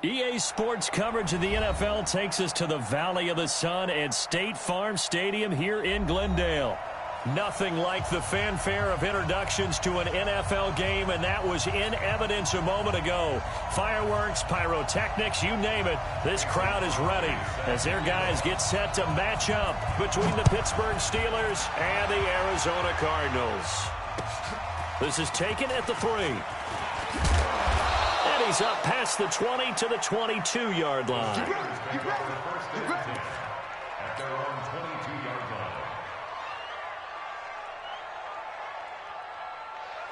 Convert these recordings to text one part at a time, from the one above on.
EA Sports coverage of the NFL takes us to the Valley of the Sun at State Farm Stadium here in Glendale. Nothing like the fanfare of introductions to an NFL game, and that was in evidence a moment ago. Fireworks, pyrotechnics, you name it, this crowd is ready as their guys get set to match up between the Pittsburgh Steelers and the Arizona Cardinals. This is taken at the 3. And he's up past the 20 to the 22-yard line. At their own 22-yard line.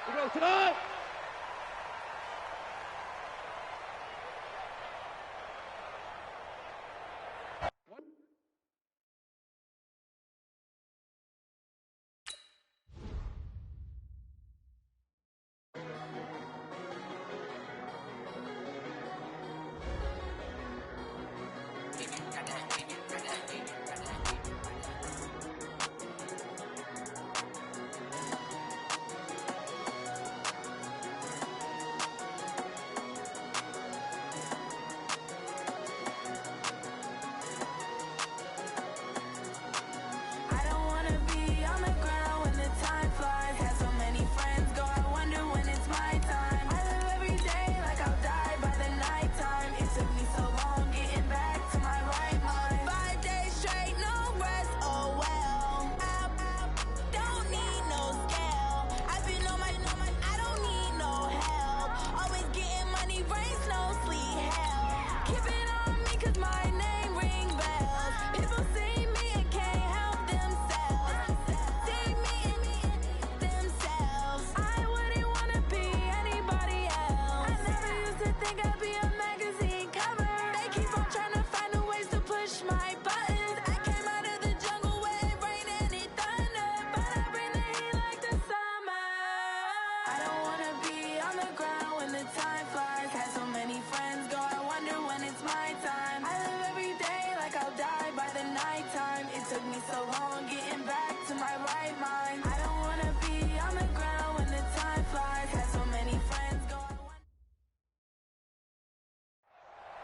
We go tonight.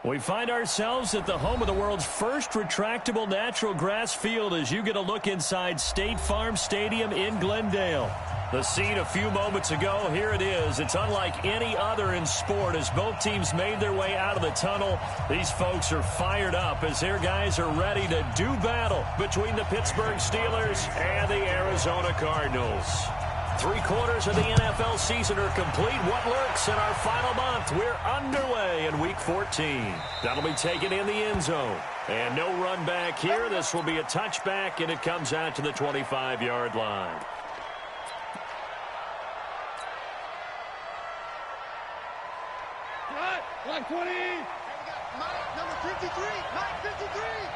We find ourselves at the home of the world's first retractable natural grass field as you get a look inside State Farm Stadium in Glendale. The scene a few moments ago, here it is. It's unlike any other in sport as both teams made their way out of the tunnel. These folks are fired up as their guys are ready to do battle between the Pittsburgh Steelers and the Arizona Cardinals. 3/4 of the NFL season are complete. What lurks in our final month? We're underway in Week 14. That'll be taken in the end zone. And no run back here. This will be a touchback, and it comes out to the 25-yard line. Mike 20. Mike, number 53. Mike 53.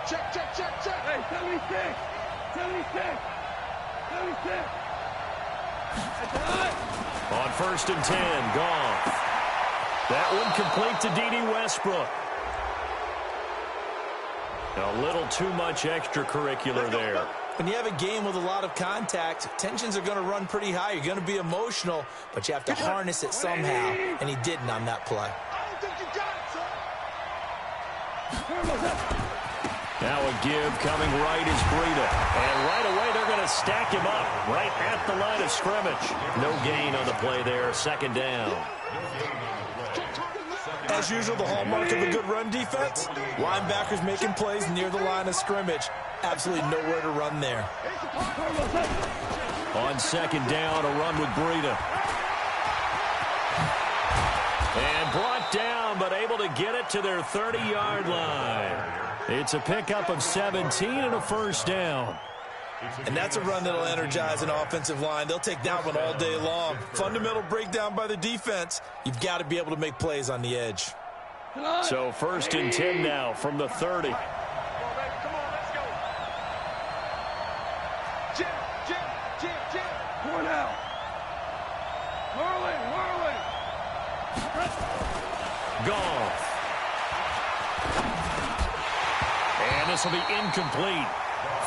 Check, check, check, check. Hey, 76. 76. 76. On 1st and 10, Goff. That one complete to D.D. Westbrook. A little too much extracurricular there. When you have a game with a lot of contact, tensions are going to run pretty high. You're going to be emotional, but you have to harness it somehow, and he didn't on that play. I don't think you got it, son. Now a give coming right is Breida. And right away they're going to stack him up right at the line of scrimmage. No gain on the play there. 2nd down. As usual, the hallmark of a good run defense, linebackers making plays near the line of scrimmage. Absolutely nowhere to run there. On 2nd down, a run with Breida. And brought down, but able to get it to their 30-yard line. It's a pickup of 17 and a 1st down. And that's a run that'll energize an offensive line. They'll take that one all day long. Fundamental breakdown by the defense. You've got to be able to make plays on the edge. So 1st and 10 now from the 30. Come on, let's go. Jim. Four now. Whirling. Goff. And this will be incomplete.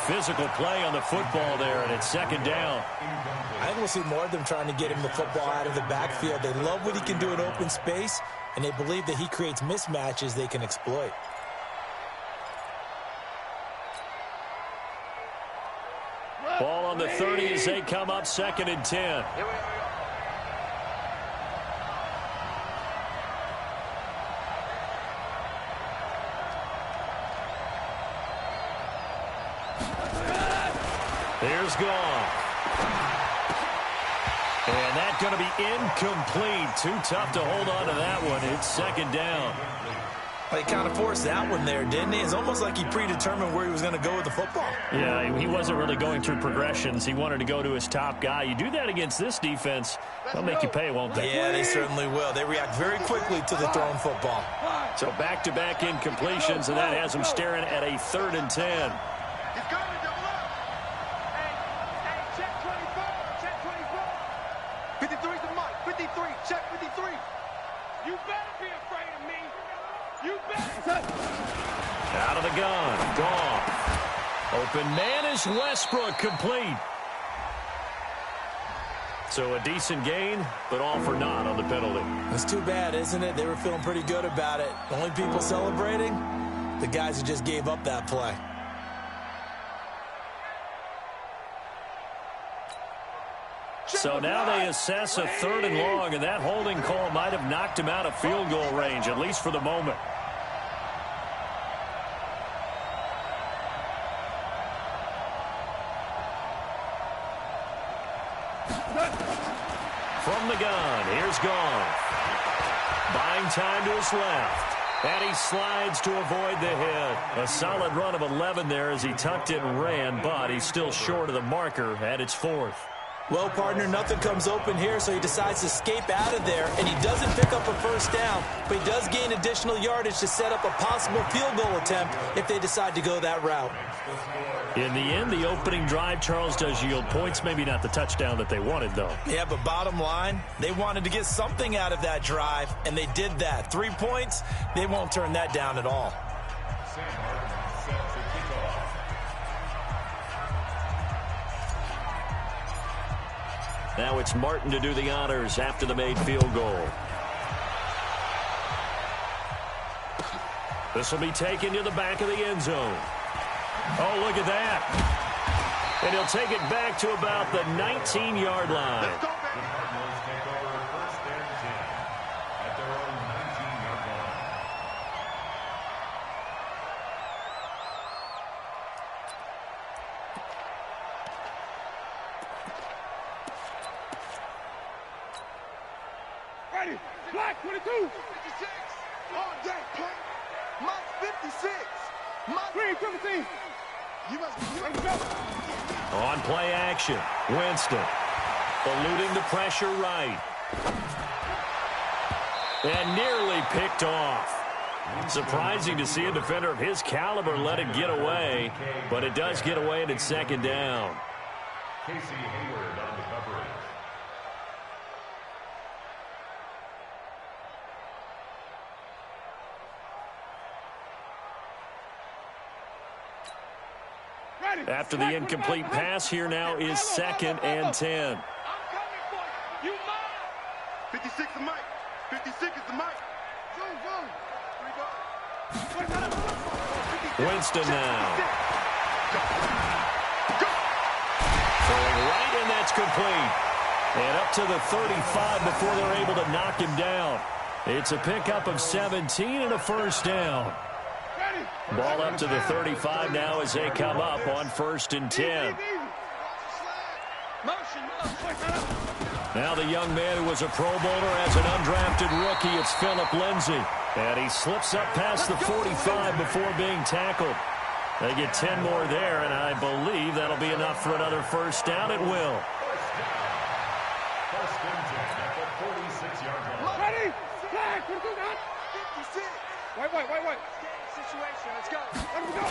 physical play on the football there, and it's second down. I think we'll see more of them trying to get him the football out of the backfield. They love what he can do in open space, and they believe that he creates mismatches they can exploit. Ball on the 30 as they come up, 2nd and 10. Here's gone. And that's going to be incomplete. Too tough to hold on to that one. It's 2nd down. He kind of forced that one there, didn't he? It's almost like he predetermined where he was going to go with the football. Yeah, he wasn't really going through progressions. He wanted to go to his top guy. You do that against this defense, they'll make you pay, won't they? Yeah, they certainly will. They react very quickly to the thrown football. So back-to-back incompletions, and that has him staring at a 3rd and 10. He's going to double up. Hey, check 24. Check 24. 53's the mic. 53. Check 53. You better be afraid of me. You better. Out of the gun. Gone. Open man is Westbrook, complete. So a decent gain, but all for naught on the penalty. It's too bad, isn't it? They were feeling pretty good about it. The only people celebrating, the guys who just gave up that play. So now they assess a 3rd and long, and that holding call might have knocked him out of field goal range, at least for the moment. From the gun, here's Gone. Buying time to his left. And he slides to avoid the hit. A solid run of 11 there as he tucked it and ran, but he's still short of the marker at its 4th. Well, partner, nothing comes open here, so he decides to escape out of there, and he doesn't pick up a first down, but he does gain additional yardage to set up a possible field goal attempt if they decide to go that route. In the end, the opening drive, Charles, does yield points. Maybe not the touchdown that they wanted, though. Yeah, but bottom line, they wanted to get something out of that drive, and they did that. 3 points, they won't turn that down at all. Now it's Martin to do the honors after the made field goal. This will be taken to the back of the end zone. Oh, look at that. And he'll take it back to about the 19-yard line. The Cardinals take over 1st and 10 at their own 19-yard line. Ready. Black 22. 56. On deck, punt. Mike 56. Mike. Green 17. You must be. Ready to go. On play action, Winston eluding the pressure right. And nearly picked off. Surprising to see a defender of his caliber let it get away, but it does get away and it's 2nd down. Casey Hayward on the coverage. After the incomplete pass, here now is 2nd and 10. I'm coming for you. You mine. 56 is Mike. 56 is the Mike. Zoom, zoom. Winston now. Throwing right, and that's complete. And up to the 35 before they're able to knock him down. It's a pickup of 17 and a first down. Ball up to the 35 now as they come up on 1st and 10. Now the young man who was a Pro Bowler as an undrafted rookie, it's Phillip Lindsay. And he slips up past the 45 before being tackled. They get 10 more there, and I believe that'll be enough for another first down. It will. First and 10 at the 46-yard line. Ready. Black 22. 56. Wait. Situation. Let's go. Let me go.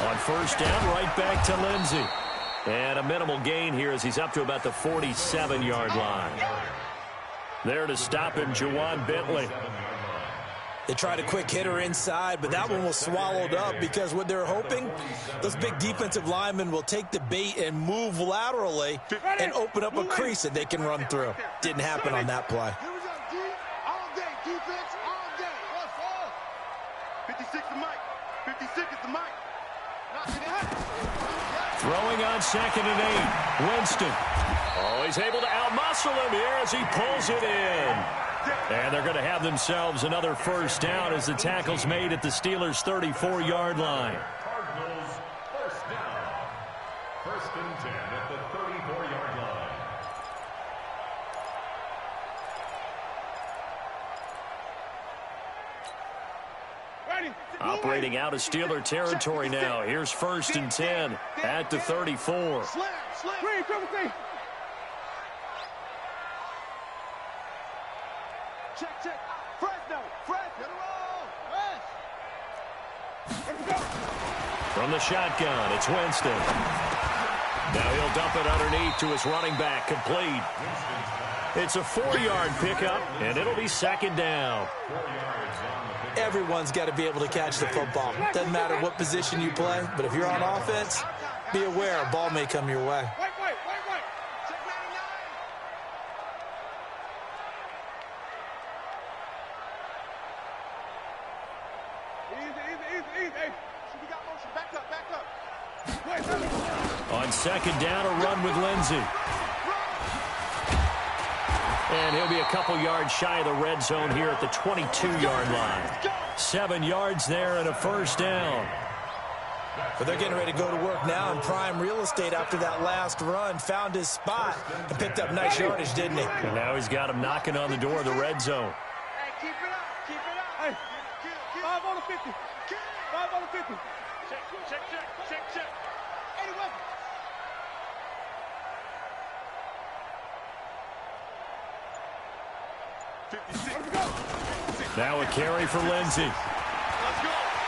On first down, right back to Lindsay. And a minimal gain here as he's up to about the 47-yard line. There to stop him, Juwan Bentley. They tried a quick hitter inside, but that one was swallowed up because what they're hoping, those big defensive linemen will take the bait and move laterally and open up a crease that they can run through. Didn't happen on that play. Here we go, D. All day, defense, all day. 56 the mic. 56 is the mic. Knock it out. Throwing on 2nd and 8. Winston. Oh, he's able to outmuscle him here as he pulls it in. And they're going to have themselves another first down as the tackle's made at the Steelers' 34-yard line. Cardinals first down. 1st and 10 at the 34-yard line. Ready. Operating out of Steeler territory now. Here's 1st and 10 at the 34. Slam. Green, triple T. Check. Fresno. Get a roll. Let's go. From the shotgun, it's Winston. Now he'll dump it underneath to his running back, complete. It's a 4-yard pickup, and it'll be 2nd down. Everyone's got to be able to catch the football. Doesn't matter what position you play, but if you're on offense, be aware a ball may come your way. Wait. Check 99. Easy. Hey. We got motion. Back up. Wait. On 2nd down, a run with Lindsey. And he'll be a couple yards shy of the red zone here at the 22-yard line. 7 yards there and a first down. But they're getting ready to go to work now in prime real estate after that last run. Found his spot and picked up nice yardage, didn't he? And now he's got him knocking on the door of the red zone. Hey, keep it up. Hey. 5 on the 50. 5 on the 50. Check. 81. Now a carry for Lindsey.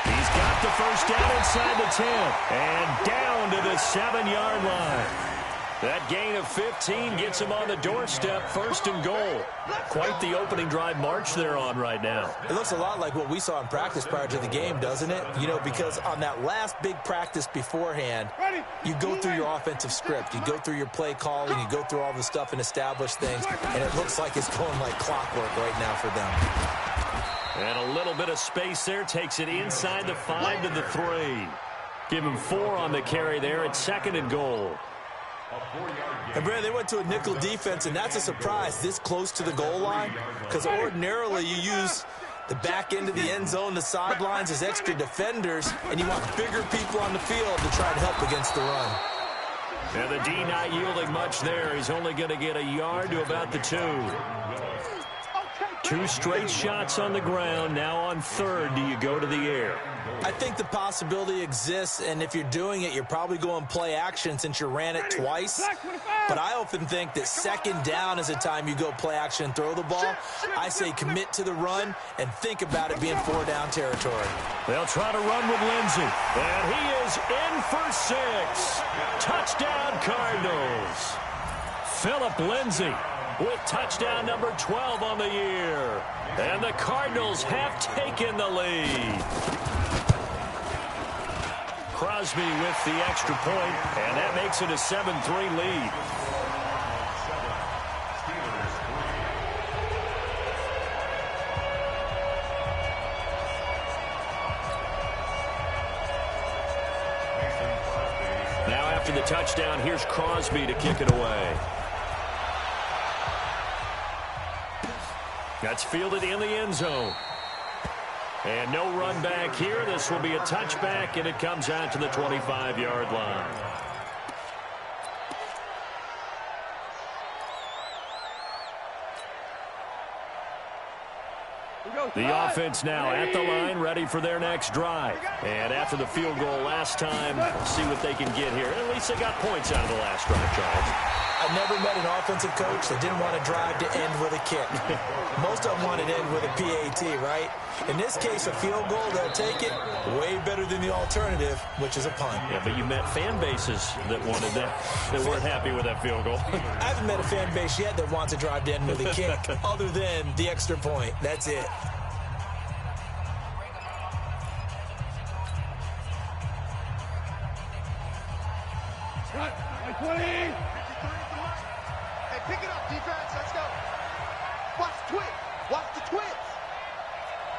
He's got the first down inside the 10 and down to the 7-yard line. That gain of 15 gets him on the doorstep, 1st and goal. Quite the opening drive march they're on right now. It looks a lot like what we saw in practice prior to the game, doesn't it? You know, because on that last big practice beforehand, you go through your offensive script. You go through your play calling. You go through all the stuff and establish things. And it looks like it's going like clockwork right now for them. And a little bit of space there takes it inside the 5 to the 3. Give him 4 on the carry there at 2nd and goal. And, Brad, they went to a nickel defense, and that's a surprise this close to the goal line, because ordinarily you use the back end of the end zone, the sidelines as extra defenders, and you want bigger people on the field to try to help against the run. And the D not yielding much there. He's only going to get a yard to about the 2. 2 straight shots on the ground. Now on 3rd, do you go to the air? I think the possibility exists, and if you're doing it, you're probably going play action since you ran it twice. But I often think that 2nd down is the time you go play action and throw the ball. I say commit to the run and think about it being 4-down territory. They'll try to run with Lindsey, and he is in for 6. Touchdown, Cardinals. Philip Lindsey with touchdown number 12 on the year. And the Cardinals have taken the lead. Crosby with the extra point, and that makes it a 7-3 lead. Now after the touchdown, here's Crosby to kick it away. That's fielded in the end zone. And no run back here. This will be a touchback, and it comes out to the 25-yard line. The offense now at the line, ready for their next drive. And after the field goal last time, see what they can get here. At least they got points out of the last drive, Charles. I never met an offensive coach that didn't want to drive to end with a kick. Most of them want to end with a PAT, right? In this case, a field goal, they'll take it way better than the alternative, which is a punt. Yeah, but you met fan bases that wanted that weren't happy with that field goal. I haven't met a fan base yet that wants to drive to end with a kick other than the extra point. That's it. 20. Hey, pick it up, defense. Let's go. Watch the twins. Watch the twins.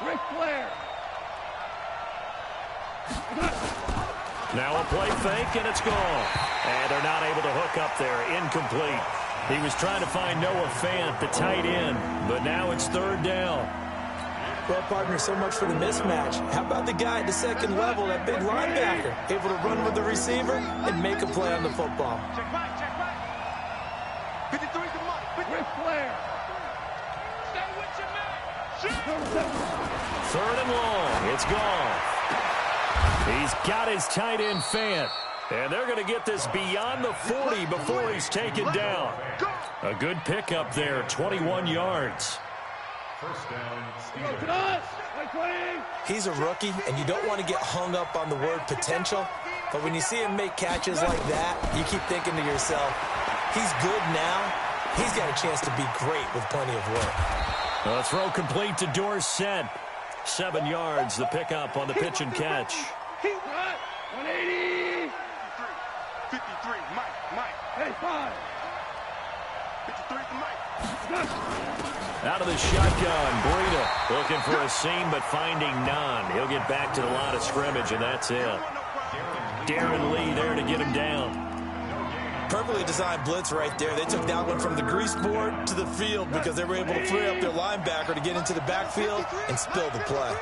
Ric Flair. Now a play fake, and it's gone. And they're not able to hook up there. Incomplete. He was trying to find Noah Fant, the tight end, but now it's third down. Well, partner, so much for the mismatch. How about the guy at the second level, that big linebacker, able to run with the receiver and make a play on the football? Check back. 53's the money. Ric Flair. Stay with your man. Third and long. It's gone. He's got his tight end Fant. And they're going to get this beyond the 40 before he's taken down. A good pickup there, 21 yards. First down, Go to Steven. us. 20. He's a rookie, and you don't want to get hung up on the word potential. But when you see him make catches like that, you keep thinking to yourself, he's good now. He's got a chance to be great with plenty of work. A throw complete to Dorsett. 7 yards, the pickup on the pitch and catch. 180. 53, Mike. Hey, 5. 53's the Mike. Out of the shotgun, Breida looking for a seam but finding none. He'll get back to the line of scrimmage, and that's it. Darren Lee there to get him down. Perfectly designed blitz right there. They took that one from the grease board to the field because they were able to free up their linebacker to get into the backfield and spill the play.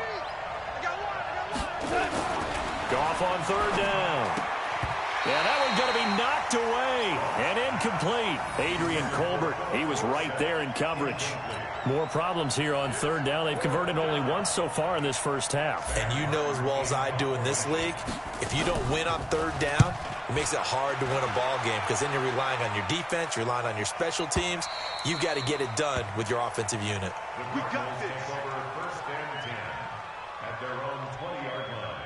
Goff on third down. Yeah, that one's going to be knocked away and incomplete. Adrian Colbert, he was right there in coverage. More problems here on third down. They've converted only once so far in this first half. And you know as well as I do in this league, if you don't win on third down, it makes it hard to win a ball game because then you're relying on your defense, you're relying on your special teams. You've got to get it done with your offensive unit. We got this. Over first and 10 at their own 20-yard line.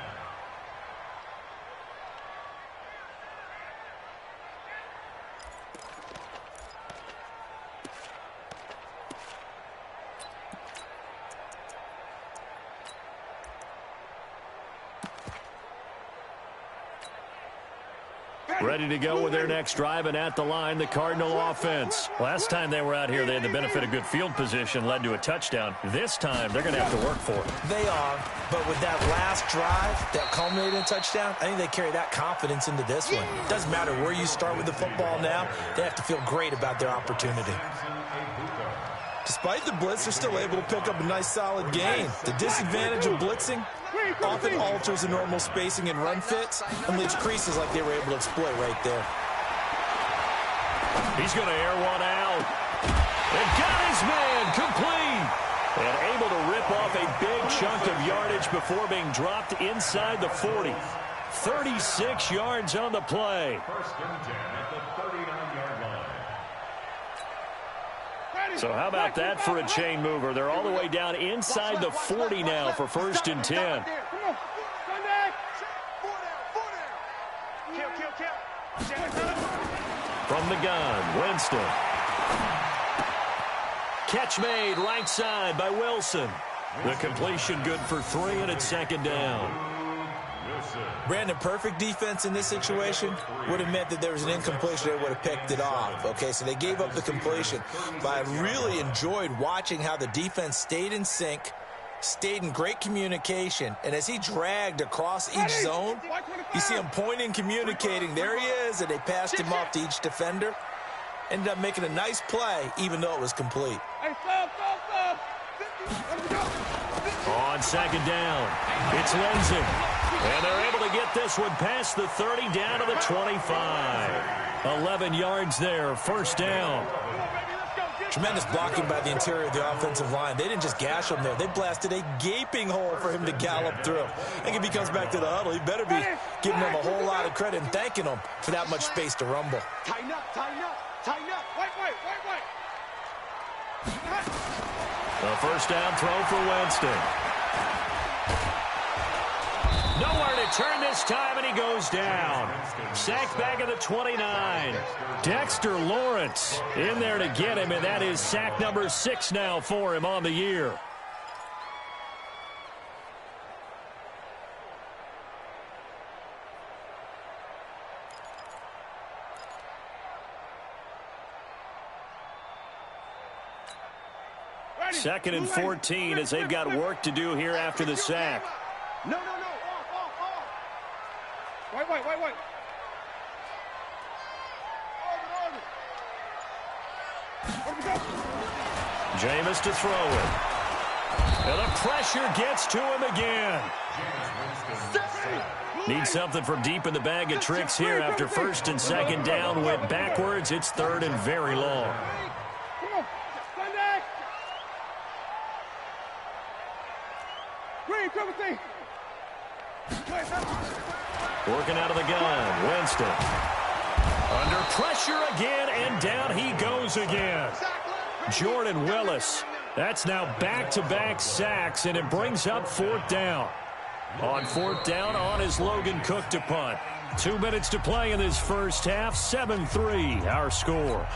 Ready to go with their next drive, and at the line, the Cardinal offense. Last time they were out here, they had the benefit of good field position, led to a touchdown. This time, they're going to have to work for it. They are, but with that last drive that culminated in a touchdown, I think they carry that confidence into this one. Doesn't matter where you start with the football now, they have to feel great about their opportunity. Despite the blitz, they're still able to pick up a nice solid gain. The disadvantage of blitzing often alters the normal spacing and run fits and leaves creases like they were able to exploit right there. He's going to air one out. And got his man complete. And able to rip off a big chunk of yardage before being dropped inside the 40. 36 yards on the play. First and 10 at the 39-yard line. So how about that for a chain mover? They're all the way down inside the 40 now for first and 10. Come on. Sunday. 4 down. Kill. From the gun, Winston. Catch made right side by Wilson. The completion good for 3, and it's second down. Brandon, perfect defense in this situation would have meant that there was an incompletion. They would have picked it off. Okay, so they gave up the completion. But I really enjoyed watching how the defense stayed in sync, stayed in great communication, and as he dragged across each zone, you see him pointing, communicating. There he is, and they passed him off to each defender. Ended up making a nice play, even though it was complete. Hey, stop. Let me go. On second down, it's Lindsey. And they're able to get this one past the 30 down to the 25. 11 yards there, first down. Tremendous blocking by the interior of the offensive line. They didn't just gash him there. They blasted a gaping hole for him to gallop through. I think if he comes back to the huddle, he better be giving them a whole lot of credit and thanking them for that much space to rumble. Tighten up. Wait. A first down throw for Winston. Nowhere to turn this time, and he goes down. Sacked back at the 29. Dexter Lawrence in there to get him, and that is sack number 6 now for him on the year. 2nd and 14 as they've got work to do here after the sack. No. Off. Wait. Jameis to throw it. And the pressure gets to him again. Need something from deep in the bag of tricks here after 1st and 2nd down. Went backwards. It's 3rd and very long. Working out of the gun. Winston. Under pressure again, and down he goes again. Jordan Willis. That's now back-to-back sacks, and it brings up 4th down. On 4th down, on is Logan Cook to punt. 2 minutes to play in this first half. 7-3, our score.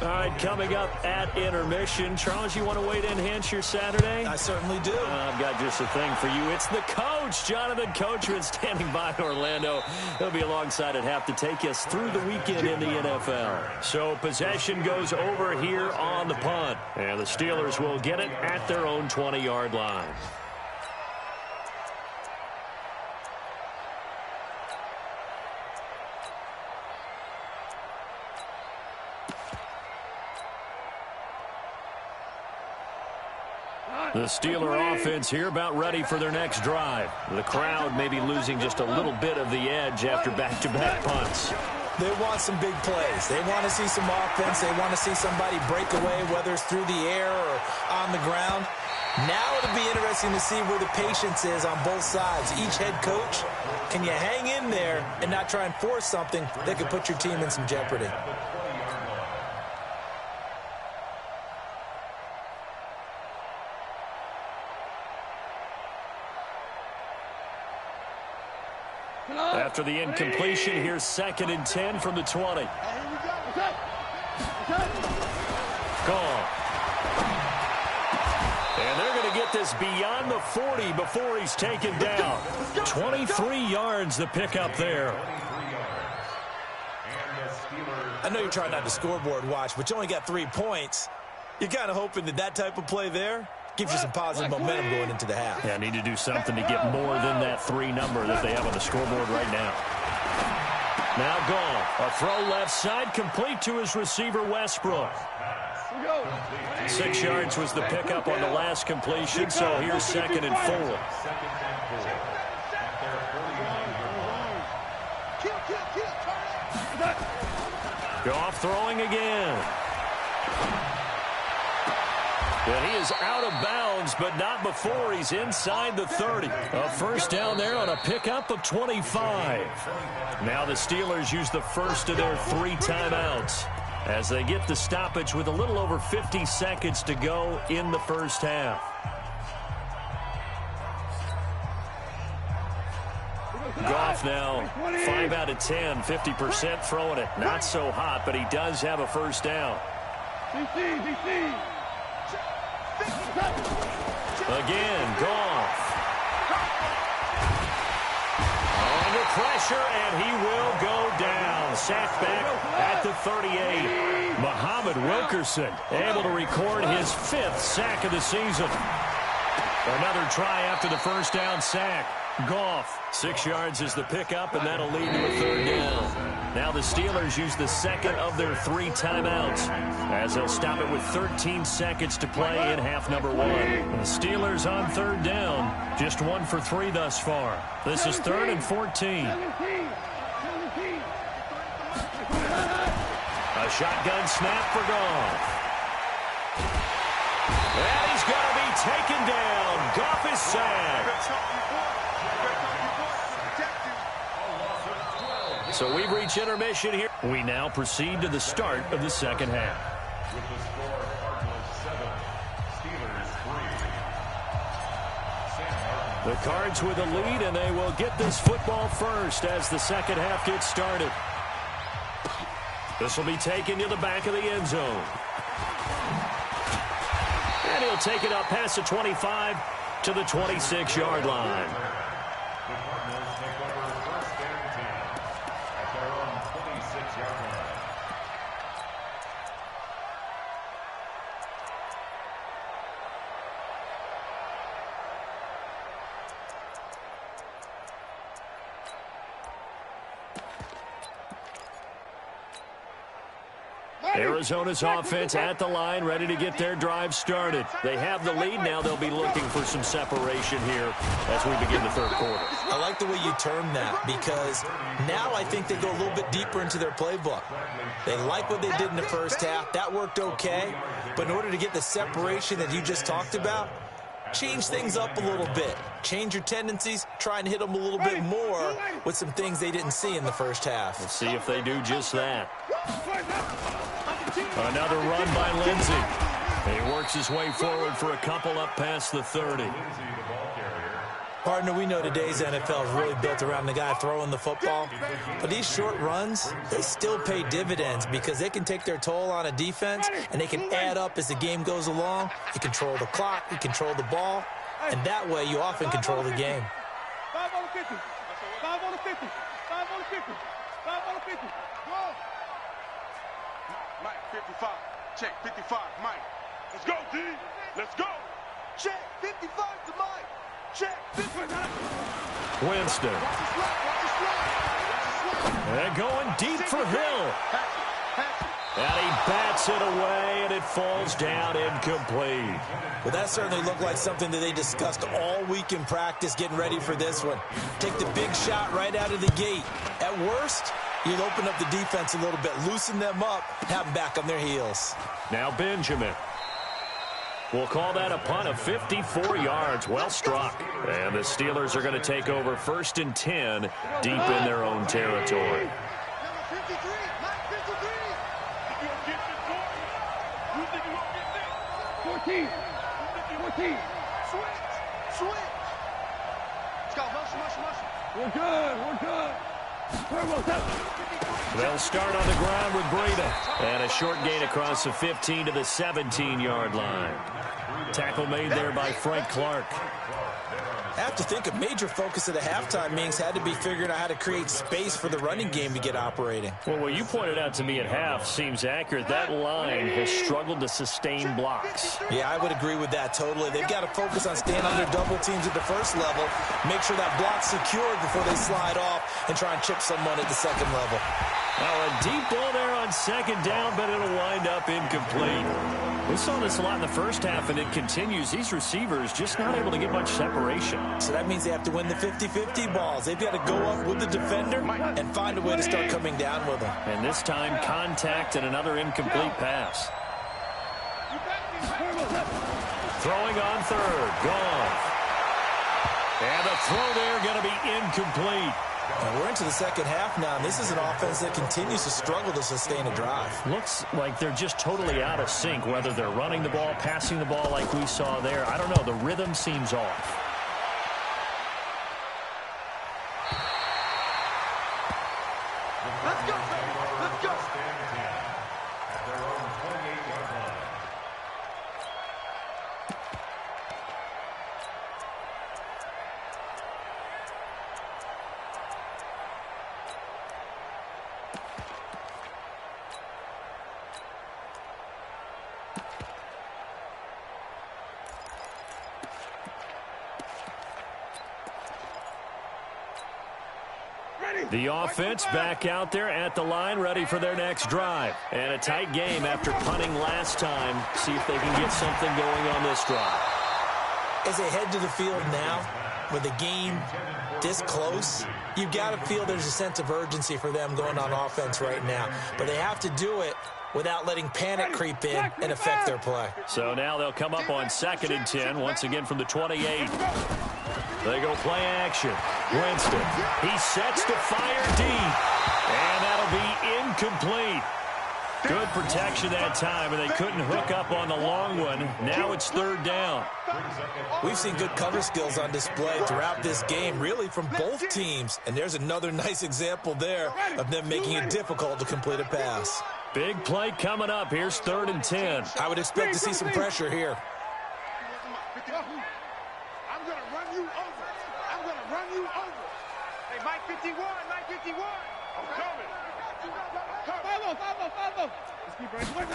All right, coming up at intermission. Charles, you want to wait to enhance your Saturday? I certainly do. I've got just a thing for you. It's the coach, Jonathan Coachman, standing by in Orlando. He'll be alongside at half to take us through the weekend in the NFL. So possession goes over here on the punt. And the Steelers will get it at their own 20-yard line. The Steeler offense here about ready for their next drive. The crowd may be losing just a little bit of the edge after back-to-back punts. They want some big plays. They want to see some offense. They want to see somebody break away, whether it's through the air or on the ground. Now it'll be interesting to see where the patience is on both sides. Each head coach, can you hang in there and not try and force something that could put your team in some jeopardy? After the incompletion, here's 2nd and 10 from the 20. Gone. And they're going to get this beyond the 40 before he's taken down. 23 yards the pickup there. I know you're trying not to scoreboard watch, but you only got 3 points. You're kind of hoping that that type of play there gives you some positive momentum going into the half. Yeah, need to do something to get more than that 3 number that they have on the scoreboard right now. Now gone. A throw left side, complete to his receiver, Westbrook. 6 yards was the pickup on the last completion, so here's 2nd and 4. Goff throwing again. And he is out of bounds, but not before he's inside the 30. A first down there on a pickup of 25. Now the Steelers use the first of their 3 timeouts as they get the stoppage with a little over 50 seconds to go in the first half. Goff now 5 out of 10, 50% throwing it. Not so hot, but he does have a first down. Again, Goff. Under pressure, and he will go down. Sacked back at the 38. Muhammad Wilkerson able to record his 5th sack of the season. Another try after the first down sack. Goff, 6 yards is the pickup, and that'll lead to a 3rd down. Now the Steelers use the 2nd of their 3 timeouts as they'll stop it with 13 seconds to play in half number 1. The Steelers on 3rd down, just 1 for 3 thus far. This is 3rd and 14. A shotgun snap for Goff. And he's going to be taken down. Goff is sacked. So we've reached intermission here. We now proceed to the start of the second half. With the score, Cardinals 7, Steelers 3. The Cards with a lead, and they will get this football first as the second half gets started. This will be taken to the back of the end zone. And he'll take it up past the 25 to the 26-yard line. The Cardinals take over 1st and 10 at their own 26-yard line. Arizona's offense at the line, ready to get their drive started. They have the lead now. They'll be looking for some separation here as we begin the third quarter. I like the way you term that, because now I think they go a little bit deeper into their playbook. They like what they did in the first half. That worked okay. But in order to get the separation that you just talked about, change things up a little bit. Change your tendencies. Try and hit them a little bit more with some things they didn't see in the first half. Let's see if they do just that. Another run by Lindsey. He works his way forward for a couple up past the 30. Partner, we know today's NFL is really built around the guy throwing the football. But these short runs, they still pay dividends because they can take their toll on a defense, and they can add up as the game goes along. You control the clock, you control the ball, and that way you often control the game. 5 on the 50. 5 on the 50. 5 on the 50. 5 on the 50. Go. Mike, 55. Check, 55, Mike. Let's go, D. Let's go. Check, 55 to Mike. Check, 55. Winston. And going deep for Hill. And he bats it away, and it falls down incomplete. Well, that certainly looked like something that they discussed all week in practice getting ready for this one. Take the big shot right out of the gate. At worst, you'll open up the defense a little bit, loosen them up, have them back on their heels. Now Benjamin. We'll call that a punt of 54 yards. Well struck. And the Steelers are going to take over 1st and 10 deep in their own territory. 14. Switch. Let's go, mush. We're good. They'll start on the ground with Breida. And a short gain across the 15 to the 17-yard line. Tackle made there by Frank Clark. I have to think a major focus of the halftime meetings had to be figuring out how to create space for the running game to get operating. Well, what you pointed out to me at half seems accurate. That line has struggled to sustain blocks. Yeah, I would agree with that totally. They've got to focus on staying under double teams at the first level, make sure that block's secured before they slide off and try and chip someone at the second level. Now a deep ball there on second down, but it'll wind up incomplete. We saw this a lot in the first half, and it continues. These receivers just not able to get much separation. So that means they have to win the 50-50 balls. They've got to go up with the defender and find a way to start coming down with them. And this time, contact and another incomplete pass. Throwing on third. Gone. And the throw there going to be incomplete. And we're into the second half now, and this is an offense that continues to struggle to sustain a drive. Looks like they're just totally out of sync, whether they're running the ball, passing the ball like we saw there. I don't know. The rhythm seems off. Let's go, baby. Let's go. At their own 28-yard line. The offense back out there at the line, ready for their next drive. And a tight game after punting last time. See if they can get something going on this drive. As they head to the field now, with the game this close, you've got to feel there's a sense of urgency for them going on offense right now. But they have to do it without letting panic creep in and affect their play. So now they'll come up on 2nd and 10, once again from the 28. They go play action. Winston, he sets to fire deep. And that'll be incomplete. Good protection that time, and they couldn't hook up on the long one. Now it's 3rd down. We've seen good cover skills on display throughout this game, really from both teams. And there's another nice example there of them making it difficult to complete a pass. Big play coming up. Here's 3rd and 10. I would expect to see some pressure here. I'm going to run you over. Hey, Mike 51. I'm coming. 5-0.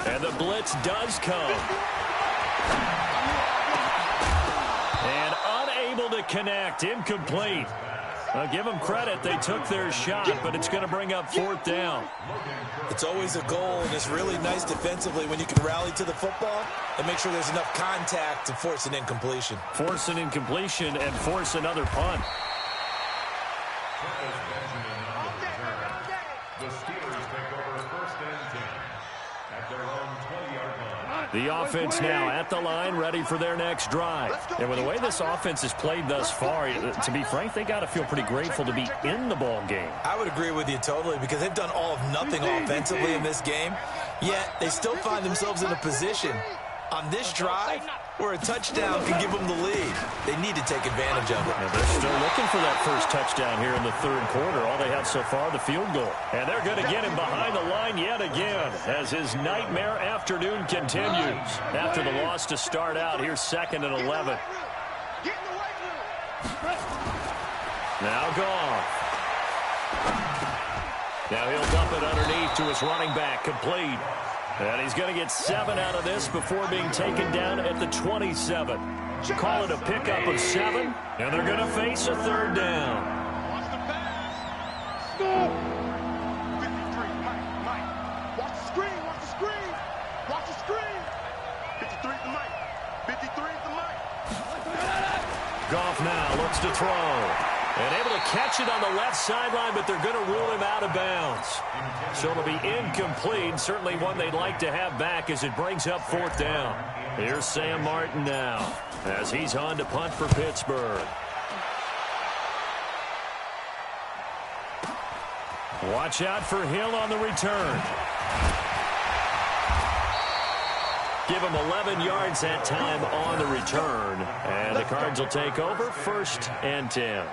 And the blitz does come. And unable to connect. Incomplete. I'll give them credit. They took their shot, but it's going to bring up 4th down. It's always a goal, and it's really nice defensively when you can rally to the football and make sure there's enough contact to force an incompletion. Force an incompletion and force another punt. The Steelers take over 1st and 10 at their own 20-yard line. The offense now at the line, ready for their next drive. And with the way this offense has played thus far, to be frank, they got to feel pretty grateful to be in the ball game. I would agree with you totally because they've done all of nothing offensively in this game, yet they still find themselves in a position on this drive where a touchdown can give them the lead. They need to take advantage of it. And they're still looking for that first touchdown here in the 3rd quarter. All they have so far, the field goal. And they're going to get him behind the line yet again as his nightmare afternoon continues. After the loss to start out, here's 2nd and 11. Now Goff. Now he'll dump it underneath to his running back, complete. And he's going to get 7 out of this before being taken down at the 27. Call it a pickup of 7, and they're going to face a 3rd down. Watch the pass. Go. 53, Mike. Watch the screen, watch the screen. Watch the screen. 53 is the Mike. 53 is the Mike. Goff now looks to throw. And able to catch it on the left sideline, but they're going to rule him out of bounds. So it'll be incomplete. Certainly one they'd like to have back as it brings up 4th down. Here's Sam Martin now as he's on to punt for Pittsburgh. Watch out for Hill on the return. Give him 11 yards that time on the return. And the Cards will take over 1st and 10.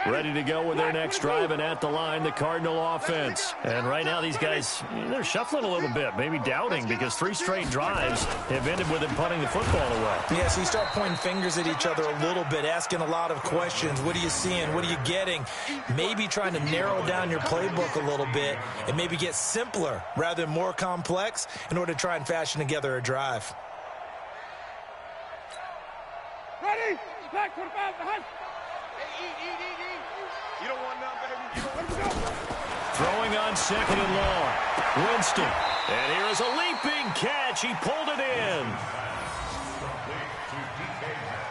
Ready to go with their next drive, and at the line, the Cardinal offense. And right now, these guys, they're shuffling a little bit, maybe doubting, because 3 straight drives have ended with them punting the football away. Yeah, so you start pointing fingers at each other a little bit, asking a lot of questions. What are you seeing? What are you getting? Maybe trying to narrow down your playbook a little bit and maybe get simpler rather than more complex in order to try and fashion together a drive. Ready? Back 25 behind. You don't want none, baby. You don't want to go. Throwing on 2nd and long. Winston. And here is a leaping catch. He pulled it in.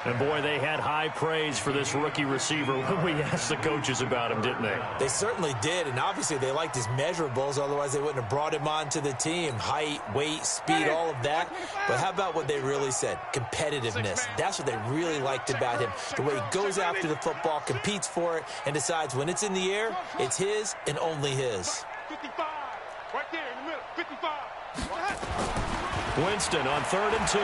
And, boy, they had high praise for this rookie receiver when we asked the coaches about him, didn't they? They certainly did, and obviously they liked his measurables. Otherwise, they wouldn't have brought him onto the team. Height, weight, speed, all of that. But how about what they really said? Competitiveness. That's what they really liked about him. The way he goes after the football, competes for it, and decides when it's in the air, it's his and only his. 55. Right there in the middle. 55. Winston on 3rd and 2.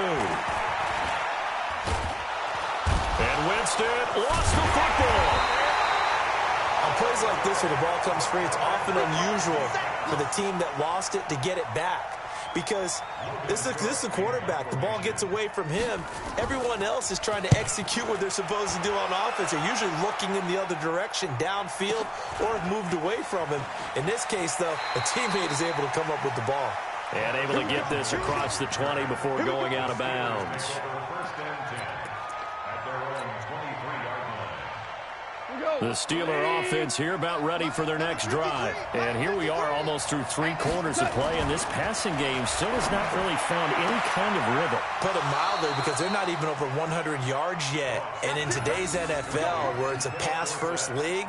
And Winston lost the football. On plays like this where the ball comes free, it's often unusual for the team that lost it to get it back. Because this is the quarterback. The ball gets away from him. Everyone else is trying to execute what they're supposed to do on offense. They're usually looking in the other direction, downfield, or have moved away from him. In this case, though, a teammate is able to come up with the ball. And able to get this across the 20 before going out of bounds. The Steeler offense here about ready for their next drive. And here we are almost through 3 quarters of play, and this passing game still has not really found any kind of rhythm. Put it mildly, because they're not even over 100 yards yet. And in today's NFL, where it's a pass-first league,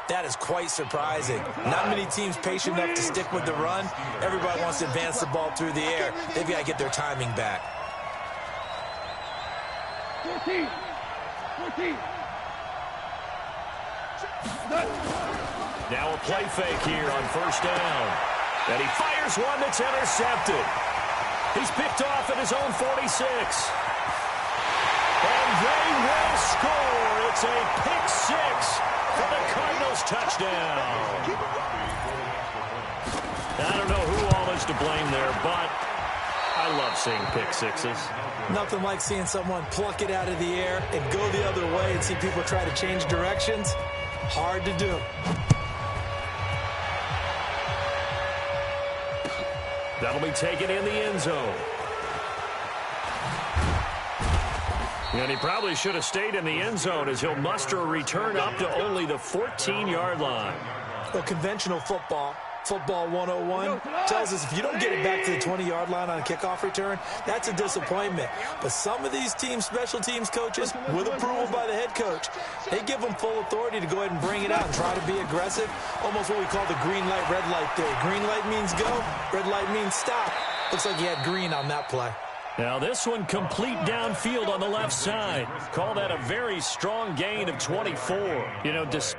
that is quite surprising. Not many teams patient enough to stick with the run. Everybody wants to advance the ball through the air. They've got to get their timing back. 14. Now a play fake here on 1st down. And he fires one that's intercepted. He's picked off at his own 46. And they will score. It's a pick six for the Cardinals touchdown. I don't know who all is to blame there, but I love seeing pick sixes. Nothing like seeing someone pluck it out of the air and go the other way and see people try to change directions. Hard to do. That'll be taken in the end zone. And he probably should have stayed in the end zone as he'll muster a return up to only the 14-yard line. Well, conventional football 101, tells us if you don't get it back to the 20-yard line on a kickoff return, that's a disappointment. But some of these teams, special teams coaches, with approval by the head coach, they give them full authority to go ahead and bring it out and try to be aggressive, almost what we call the green light, red light theory. Green light means go, red light means stop. Looks like he had green on that play. Now this one complete downfield on the left side. Call that a very strong gain of 24. You know, despite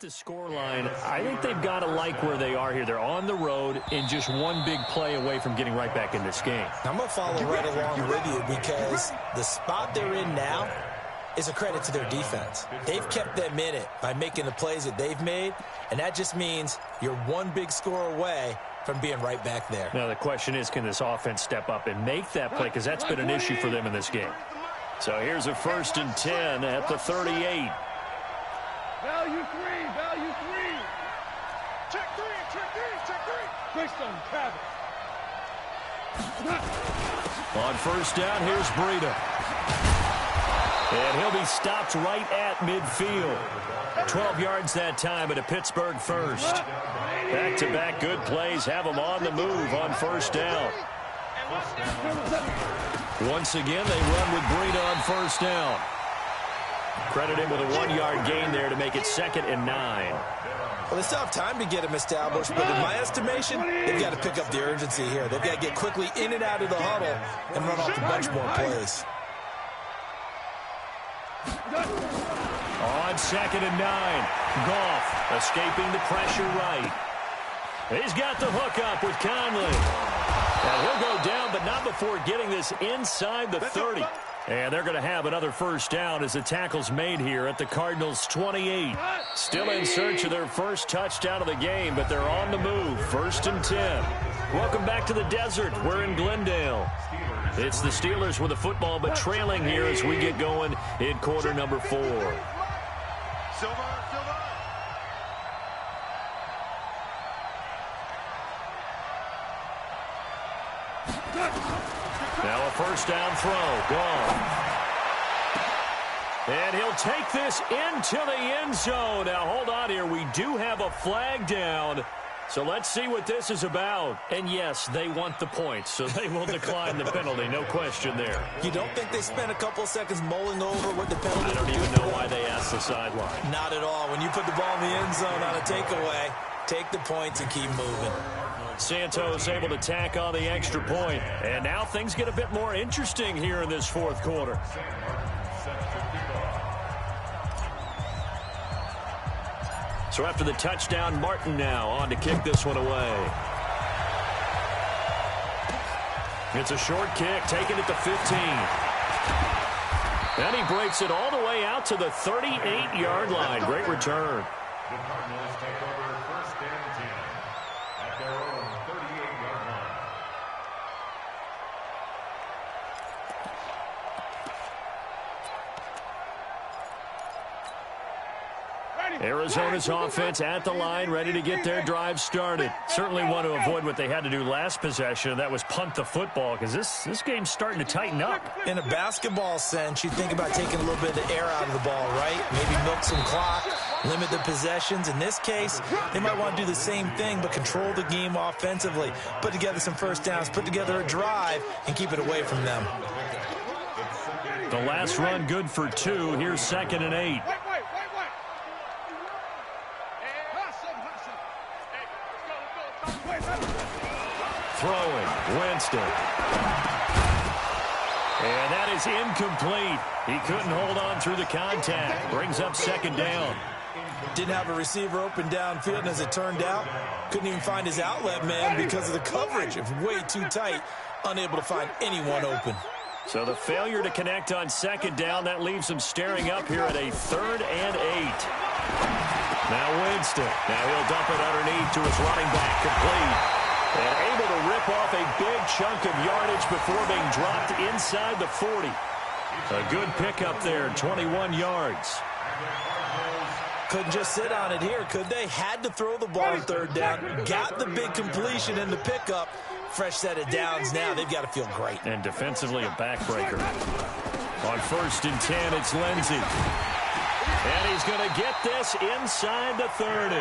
the scoreline, I think they've got to like where they are here. They're on the road and just one big play away from getting right back in this game. I'm going to follow right along with you because the spot they're in now is a credit to their defense. They've kept them in it by making the plays that they've made, and that just means you're one big score away from being right back there. Now the question is, can this offense step up and make that play? Because that's been an issue for them in this game. So here's a 1st and 10 at the 38. Value three. Check three. Greystone, Travis. On 1st down, here's Breida. And he'll be stopped right at midfield. 12 yards that time, and a Pittsburgh first. Back-to-back good plays have them on the move on 1st down. Once again, they run with Breida on 1st down. Credit him with a 1-yard gain there to make it 2nd and 9. Well, they still have time to get him established, but in my estimation, they've got to pick up the urgency here. They've got to get quickly in and out of the huddle and run off a bunch more plays. On 2nd and 9, Goff escaping the pressure right. He's got the hook up with Conley. And he'll go down, but not before getting this inside the 30. And they're going to have another 1st down as the tackle's made here at the Cardinals' 28. Still in search of their first touchdown of the game, but they're on the move. 1st and 10. Welcome back to the desert. We're in Glendale. It's the Steelers with the football, but trailing here as we get going in quarter number 4. Now a 1st down throw. Gone. And he'll take this into the end zone. Now hold on here. We do have a flag down. So let's see what this is about. And yes, they want the points, so they will decline the penalty. No question there. You don't think they spent a couple of seconds mulling over what the penalty? I don't even know why they asked the sideline. Not at all. When you put the ball in the end zone on a takeaway, take the points and keep moving. Santos able to tack on the extra point. And now things get a bit more interesting here in this 4th quarter. So after the touchdown, Martin now on to kick this one away. It's a short kick, taken at the 15. Then he breaks it all the way out to the 38-yard line. Great return. The Cardinals take over 1st and 10 at their own 38-yard line. Arizona's offense at the line, ready to get their drive started. Certainly want to avoid what they had to do last possession, and that was punt the football, because this game's starting to tighten up. In a basketball sense, you think about taking a little bit of the air out of the ball, right? Maybe milk some clock, limit the possessions. In this case, they might want to do the same thing, but control the game offensively. Put together some 1st downs, put together a drive, and keep it away from them. The last run good for 2. Here's 2nd and 8. Throwing, Winston. And that is incomplete. He couldn't hold on through the contact. Brings up 2nd down. Didn't have a receiver open downfield, and as it turned out, couldn't even find his outlet man because of the coverage. It was way too tight, unable to find anyone open. So the failure to connect on second down, that leaves him staring up here at a 3rd and 8. Now Winston. Now he'll dump it underneath to his running back, complete. And able to rip off a big chunk of yardage before being dropped inside the 40. A good pickup there, 21 yards. Couldn't just sit on it here, could they? Had to throw the ball on 3rd down. Got the big completion in the pickup. Fresh set of downs now. They've got to feel great. And defensively, a backbreaker. On 1st and 10, it's Lindsey. And he's going to get this inside the 30.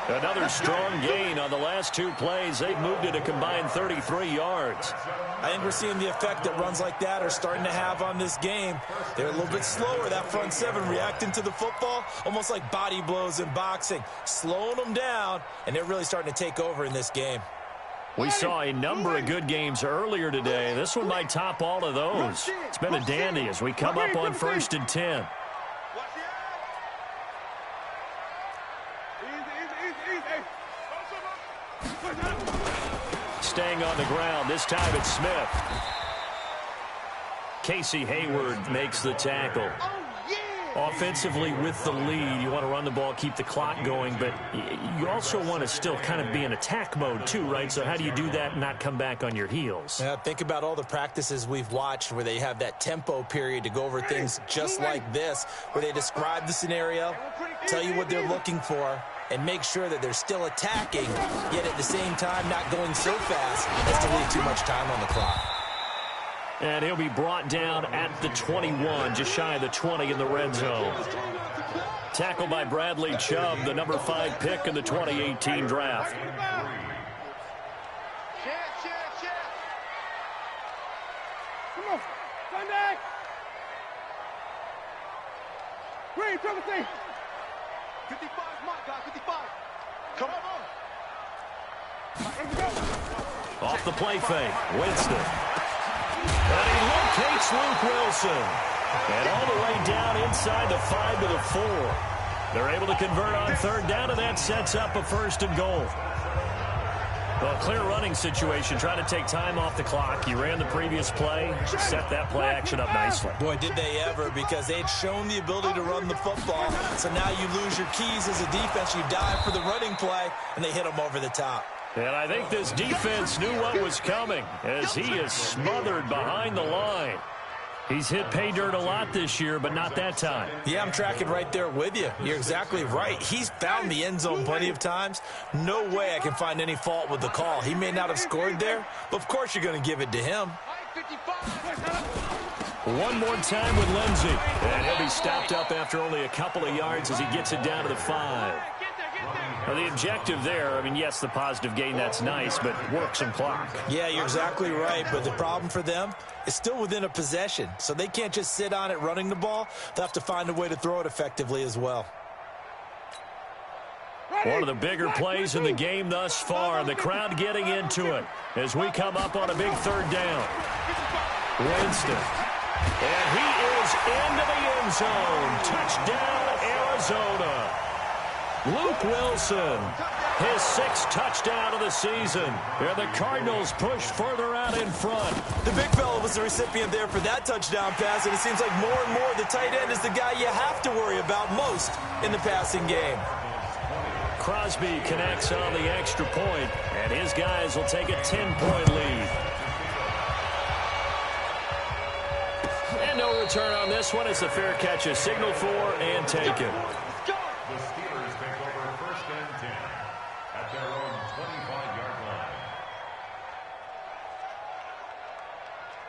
Another strong gain on the last 2 plays. They've moved it a combined 33 yards. I think we're seeing the effect that runs like that are starting to have on this game. They're a little bit slower, that front 7, reacting to the football, almost like body blows in boxing, slowing them down, and they're really starting to take over in this game. We saw a number of good games earlier today. This one might top all of those. It's been a dandy as we come up on 1st and 10. Staying on the ground. This time it's Smith. Casey Hayward makes the tackle. Offensively with the lead, you want to run the ball, keep the clock going, but you also want to still kind of be in attack mode too, right? So how do you do that and not come back on your heels? Yeah, think about all the practices we've watched where they have that tempo period to go over things just like this, where they describe the scenario, tell you what they're looking for, and make sure that they're still attacking, yet at the same time not going so fast as to leave too much time on the clock. And he'll be brought down at the 21, just shy of the 20 in the red zone. Tackled by Bradley Chubb, the number 5 pick in the 2018 draft. Come on, Sunday. Green, triple C. 55, my guy, 55. Come on. Off the play fake, Winston. And he locates Luke Wilson. And all the way down inside the 5 to the 4. They're able to convert on 3rd down, and that sets up a 1st and goal. Well, clear running situation, trying to take time off the clock. You ran the previous play, set that play action up nicely. Boy, did they ever, because they had shown the ability to run the football. So now you lose your keys as a defense. You dive for the running play, and they hit them over the top. And I think this defense knew what was coming as he is smothered behind the line. He's hit pay dirt a lot this year, but not that time. Yeah, I'm tracking right there with you. You're exactly right. He's found the end zone plenty of times. No way I can find any fault with the call. He may not have scored there, but of course you're going to give it to him. One more time with Lindsey. And he'll be stopped up after only a couple of yards as he gets it down to the 5. Well, the objective there, I mean, yes, the positive gain, that's nice, but work some clock. Yeah, you're exactly right, but the problem for them is still within a possession, so they can't just sit on it running the ball. They'll have to find a way to throw it effectively as well. One of the bigger plays in the game thus far, the crowd getting into it as we come up on a big 3rd down. Winston. And he is into the end zone. Touchdown, Arizona. Luke Wilson, his 6th touchdown of the season. And the Cardinals push further out in front. The big fella was the recipient there for that touchdown pass, and it seems like more and more the tight end is the guy you have to worry about most in the passing game. Crosby connects on the extra point, and his guys will take a 10-point lead. And no return on this one. It's a fair catch, a signal for and taken. The Steelers take over 1st and 10 at their own 25-yard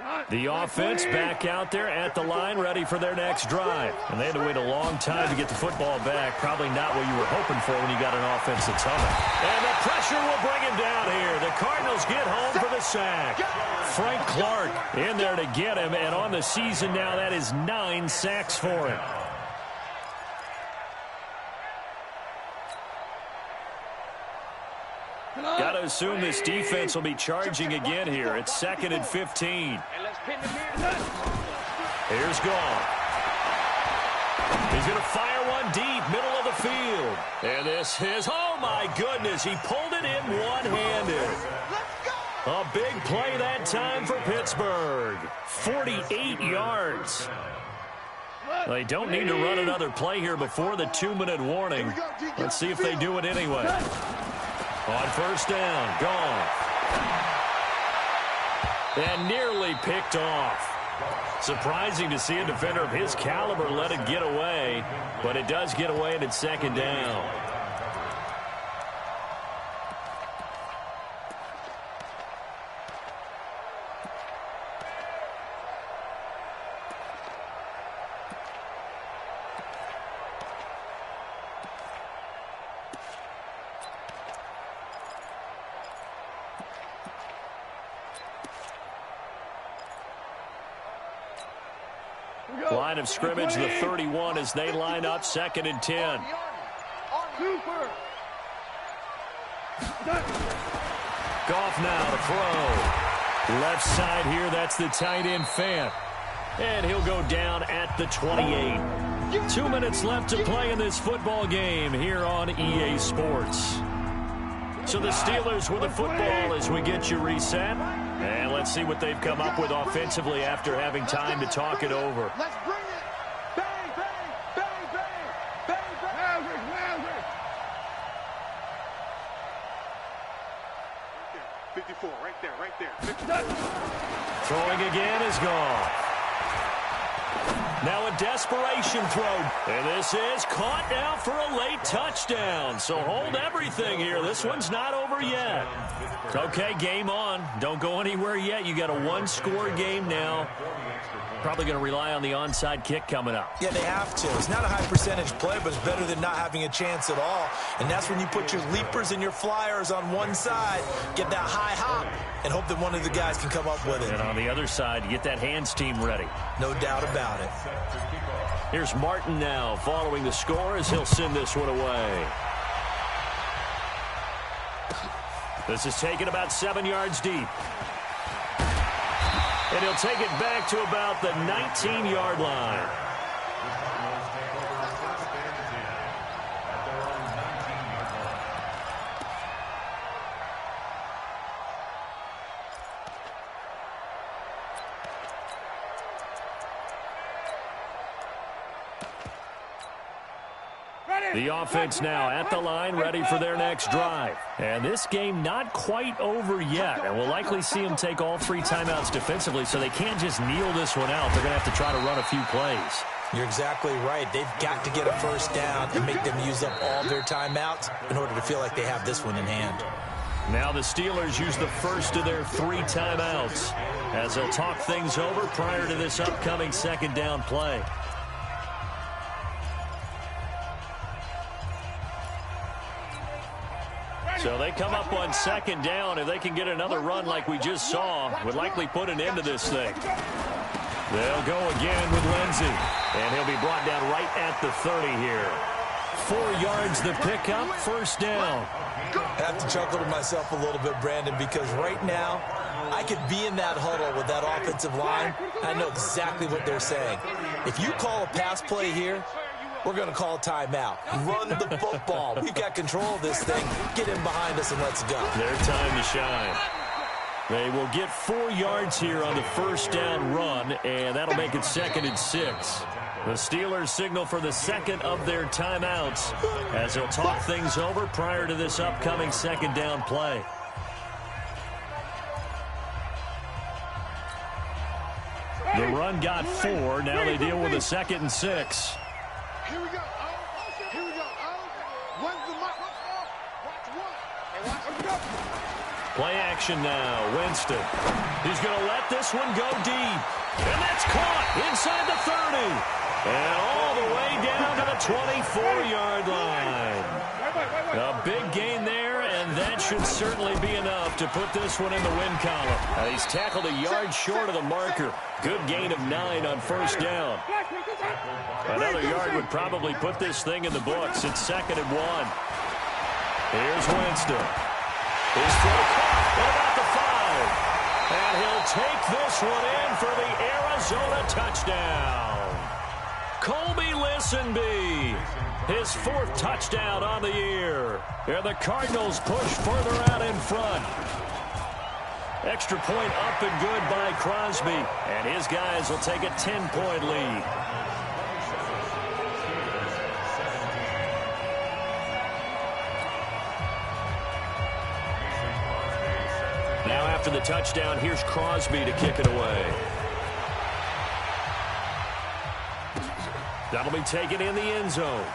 line. The offense back out there at the line, ready for their next drive. And they had to wait a long time to get the football back. Probably not what you were hoping for when you got an offense that's humming. And the pressure will bring him down here. The Cardinals get home for the sack. Frank Clark in there to get him. And on the season now, that is 9 sacks for him. Got to assume this defense will be charging again here. It's 2nd and 15. Here's Gall. He's going to fire one deep, middle of the field. And this is, oh my goodness, he pulled it in one-handed. A big play that time for Pittsburgh. 48 yards. They don't need to run another play here before the 2-minute warning. Let's see if they do it anyway. On first down, gone. And nearly picked off. Surprising to see a defender of his caliber let it get away, but it does get away and it's second down. Line of scrimmage, the 31, as they line up, 2nd and 10. Goff now to throw. Left side here, that's the tight end Fant. And he'll go down at the 28. 2 minutes left to play in this football game here on EA Sports. So the Steelers with the football as we get you reset. And let's see what they've come up with offensively after having time to talk it over. Let's bring it. Bang, bang, bang, bang, bang, bang. Magic. 54, right there. Throwing again is gone. Now a desperation throw. And this is caught now for a late touchdown. So hold everything here. This one's not over yet. Okay, game on. Don't go anywhere yet. You got a one-score game now. Probably going to rely on the onside kick coming up. Yeah, they have to. It's not a high percentage play, but it's better than not having a chance at all. And that's when you put your leapers and your flyers on one side, get that high hop, and hope that one of the guys can come up with it. And on the other side, get that hands team ready. No doubt about it. Here's Martin now following the score as he'll send this one away. This is taken about 7 yards deep. And he'll take it back to about the 19-yard line. The offense now at the line, ready for their next drive. And this game not quite over yet. And we'll likely see them take all 3 timeouts defensively, so they can't just kneel this one out. They're going to have to try to run a few plays. You're exactly right. They've got to get a first down and make them use up all their timeouts in order to feel like they have this one in hand. Now the Steelers use the first of their 3 timeouts as they'll talk things over prior to this upcoming second down play. So they come up on second down. If they can get another run like we just saw, would likely put an end to this thing. They'll go again with Lindsey. And he'll be brought down right at the 30 here. 4 yards the pickup, first down. I have to chuckle to myself a little bit, Brandon, because right now I could be in that huddle with that offensive line. I know exactly what they're saying. If you call a pass play here, we're going to call timeout. Run the football. We've got control of this thing. Get in behind us and let's go. Their time to shine. They will get 4 yards here on the first down run, and that'll make it 2nd and 6. The Steelers signal for the second of their timeouts as they'll talk things over prior to this upcoming second down play. The run got 4. Now they deal with a 2nd and 6. Here we go. Here we go. When's the mic? Watch one. Hey, watch. Play action now. Winston. He's going to let this one go deep. And that's caught inside the 30. And all the way down to the 24-yard line. A big gain there, and that should certainly be enough to put this one in the win column. He's tackled a yard short of the marker. Good gain of 9 on first down. Another yard would probably put this thing in the books. It's 2nd and 1. Here's Winston. His throw caught. What about the 5? And he'll take this one in for the Arizona touchdown. Colby Listenby, his 4th touchdown on the year. And the Cardinals push further out in front. Extra point up and good by Crosby. And his guys will take a 10-point lead. Now after the touchdown, here's Crosby to kick it away. That'll be taken in the end zone.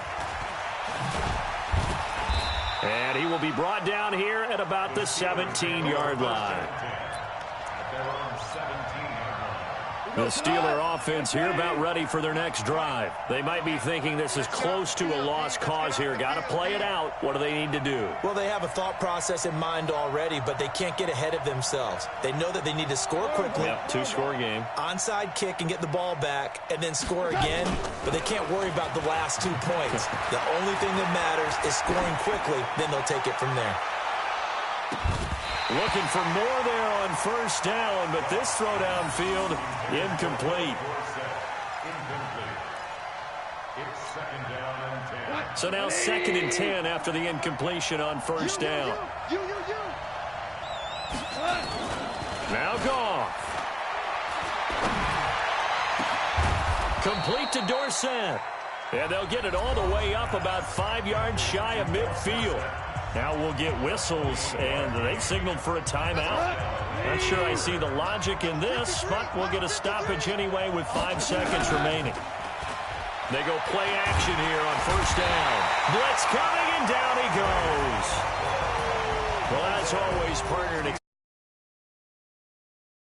And he will be brought down here at about the 17-yard line. The Steeler offense here about ready for their next drive. They might be thinking this is close to a lost cause here. Got to play it out. What do they need to do? Well, they have a thought process in mind already, but they can't get ahead of themselves. They know that they need to score quickly. Yep, 2-score game. Onside kick and get the ball back and then score again, but they can't worry about the last 2 points. The only thing that matters is scoring quickly, then they'll take it from there. Looking for more there on first down, but this throw downfield, incomplete. So now 2nd and 10 after the incompletion on first down. Now Goff. Complete to Dorsett. And they'll get it all the way up about 5 yards shy of midfield. Now we'll get whistles, and they signaled for a timeout. Not sure I see the logic in this, but we'll get a stoppage anyway with 5 seconds remaining. They go play action here on first down. Blitz coming, and down he goes. Well, as always, partner.